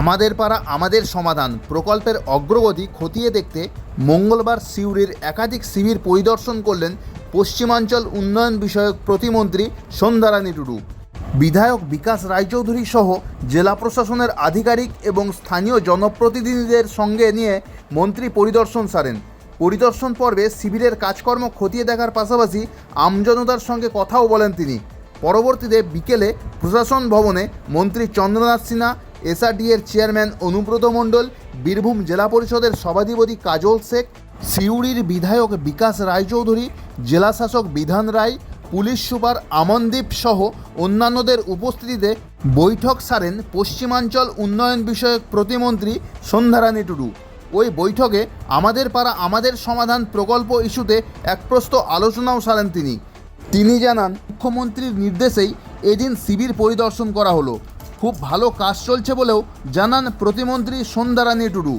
আমাদের পাড়া আমাদের সমাধান প্রকল্পের অগ্রগতি খতিয়ে দেখতে মঙ্গলবার সিউড়ির একাধিক শিবির পরিদর্শন করলেন পশ্চিমাঞ্চল উন্নয়ন বিষয়ক প্রতিমন্ত্রী সন্ধ্যারানী টুডু। বিধায়ক বিকাশ রায়চৌধুরী সহ জেলা প্রশাসনের আধিকারিক এবং স্থানীয় জনপ্রতিনিধিদের সঙ্গে নিয়ে মন্ত্রী পরিদর্শন সারেন। পরিদর্শন পর্বে শিবিরের কাজকর্ম খতিয়ে দেখার পাশাপাশি আমজনতার সঙ্গে কথাও বলেন তিনি। পরবর্তীতে বিকেলে প্রশাসন ভবনে মন্ত্রী চন্দ্রনাথ সিনহা, এসআরডি-এর চেয়ারম্যান অনুব্রত মণ্ডল, বীরভূম জেলা পরিষদের সভাধিপতি কাজল শেখ, সিউড়ির বিধায়ক বিকাশ রায়চৌধুরী, জেলাশাসক বিধান রায়, পুলিশ সুপার আমনদীপ সহ অন্যান্যদের উপস্থিতিতে বৈঠক সারেন পশ্চিমাঞ্চল উন্নয়ন বিষয়ক প্রতিমন্ত্রী সন্ধ্যারানী টুডু। ওই বৈঠকে আমাদের পাড়া আমাদের সমাধান প্রকল্প ইস্যুতে এক প্রস্ত আলোচনাও সারেন তিনি জানান, মুখ্যমন্ত্রীর নির্দেশেই এদিন শিবির পরিদর্শন করা হলো। খুব ভালো কাজ চলছে বলেও জানান প্রতিমন্ত্রী সন্ধ্যারানী টুডু।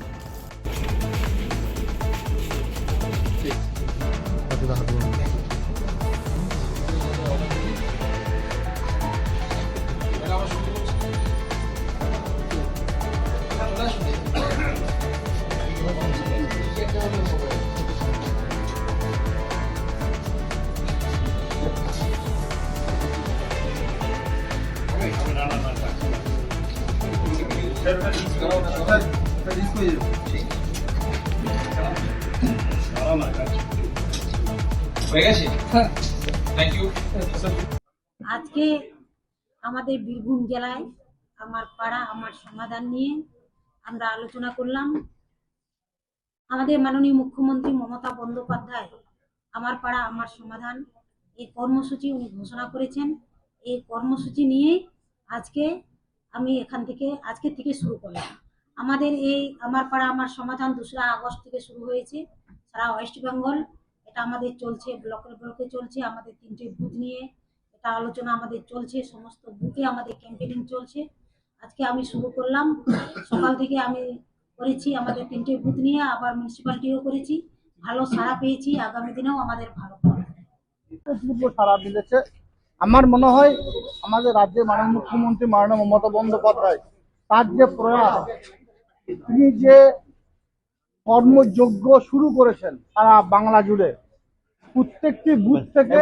আজকে আমাদের বীরভূম জেলায় আমার পাড়া আমার সমাধান নিয়ে আমরা আলোচনা করলাম। আমাদের মাননীয় মুখ্যমন্ত্রী মমতা বন্দ্যোপাধ্যায় আমার পাড়া আমার সমাধান এই কর্মসূচি উনি ঘোষণা করেছেন। এই কর্মসূচি নিয়ে আজকে আমি আজকে থেকে শুরু করলাম। আমাদের এই আমার পাড়া আমার সমাধান 2রা আগস্ট থেকে শুরু হয়েছে সারা ওয়েস্ট বেঙ্গল। এটা আমাদের চলছে, ব্লকে চলছে। আমাদের 3টে বুথ নিয়ে এটা আলোচনা আমাদের চলছে, সমস্ত বুথে আমাদের ক্যাম্পেইনিং চলছে। আজকে আমি শুরু করলাম, সকাল থেকে আমি করেছি আমাদের 3টে বুথ নিয়ে, আবার মিউনিসিপ্যালিটিও করেছি। ভালো সাড়া পেয়েছি, আগামী দিনেও আমাদের ভালো সাড়া মিলেছে। আমার মনে হয় আমাদের রাজ্যের মাননীয় মুখ্যমন্ত্রী মাননীয় মমতা বন্দ্যোপাধ্যায় তার যে প্রয়াস, তিনি যে কর্মযজ্ঞ শুরু করেছেন সারা বাংলা জুড়ে, প্রত্যেকটি বুথ থেকে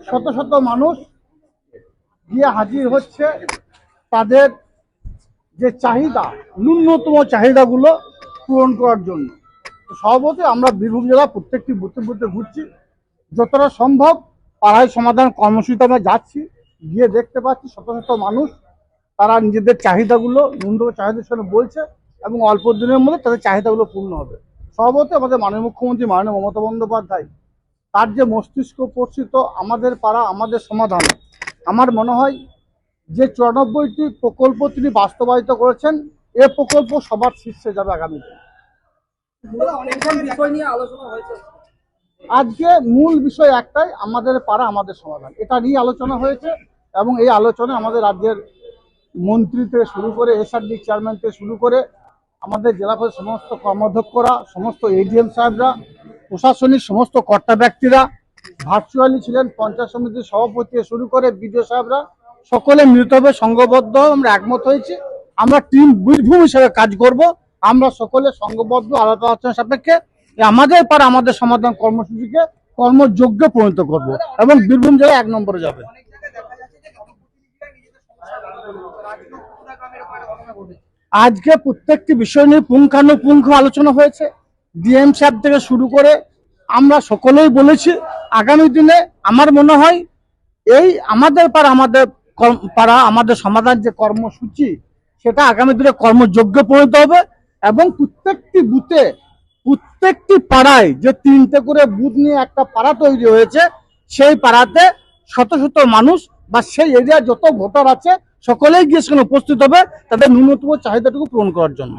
শত শত মানুষ গিয়ে হাজির হচ্ছে তাদের যে চাহিদা, ন্যূনতম চাহিদাগুলো পূরণ করার জন্য। সর্বতে আমরা বীরভূম জেলা প্রত্যেকটি বুথে বুথে ঘুরছি, যতটা সম্ভব পাড়ায় সমাধান কর্মসূচিতে আমরা যাচ্ছি, গিয়ে দেখতে পাচ্ছি শত শত মানুষ তারা নিজেদের চাহিদাগুলো ন্যূনতম চাহিদার সঙ্গে বলছে এবং অল্প দিনের মধ্যে তাদের চাহিদাগুলো পূর্ণ হবে। সর্বতে আমাদের মাননীয় মুখ্যমন্ত্রী মাননীয় মমতা বন্দ্যোপাধ্যায় তার যে মস্তিষ্ক প্রসিত আমাদের পাড়া আমাদের সমাধান, আমার মনে হয় যে 94টি প্রকল্প তিনি বাস্তবায়িত করেছেন, এ প্রকল্প সবার শীর্ষে যাবে আগামীতে। আজকে মূল বিষয় একটাই, আমাদের পাড়া আমাদের সমাধান, এটা নিয়ে আলোচনা হয়েছে এবং এই আলোচনায় আমাদের রাজ্যের মন্ত্রী থেকে শুরু করে এসআরডি চেয়ারম্যান থেকে শুরু করে আমাদের জেলা পরিষদের সমস্ত কর্মাধ্যক্ষরা, সমস্ত এডিএম সাহেবরা, প্রশাসনিক সমস্ত কর্তা ব্যক্তিরা ভার্চুয়ালি ছিলেন, পঞ্চায়েত সমিতির সভাপতি থেকে শুরু করে বিডিও সাহেবরা, সকলে মিলিতভাবে সংঘবদ্ধ আমরা একমত হয়েছি। আমরা টিম বীরভূম হিসেবে কাজ করব। আমরা সকলে সংঘবদ্ধ আলাপ আলোচনা সাপেক্ষে আমাদের পাড়া আমাদের সমাধান কর্মসূচিকে কর্মযোগ্যে পরিণত করব এবং বীরভূম জেলা 1 নম্বরে যাবে। আজকে প্রত্যেকটি বিষয় নিয়ে পুঙ্খানুপুঙ্খ আলোচনা হয়েছে। ডিএম সাহেব থেকে শুরু করে আমরা সকলেই বলেছি, আগামী দিনে আমার মনে হয় এই আমাদের পাড়া আমাদের সমাধান যে কর্মসূচি, সেটা আগামী দিনে কর্মযোগ্য পরিণত হবে এবং প্রত্যেকটি বুথে প্রত্যেকটি পাড়ায় যে 3টে করে বুথ নিয়ে একটা পাড়া তৈরি হয়েছে, সেই পাড়াতে শত শত মানুষ বা সেই এরিয়ার যত ভোটার আছে সকলেই গিয়ে সেখানে উপস্থিত হবে তাদের ন্যূনতম চাহিদাটুকু পূরণ করার জন্য।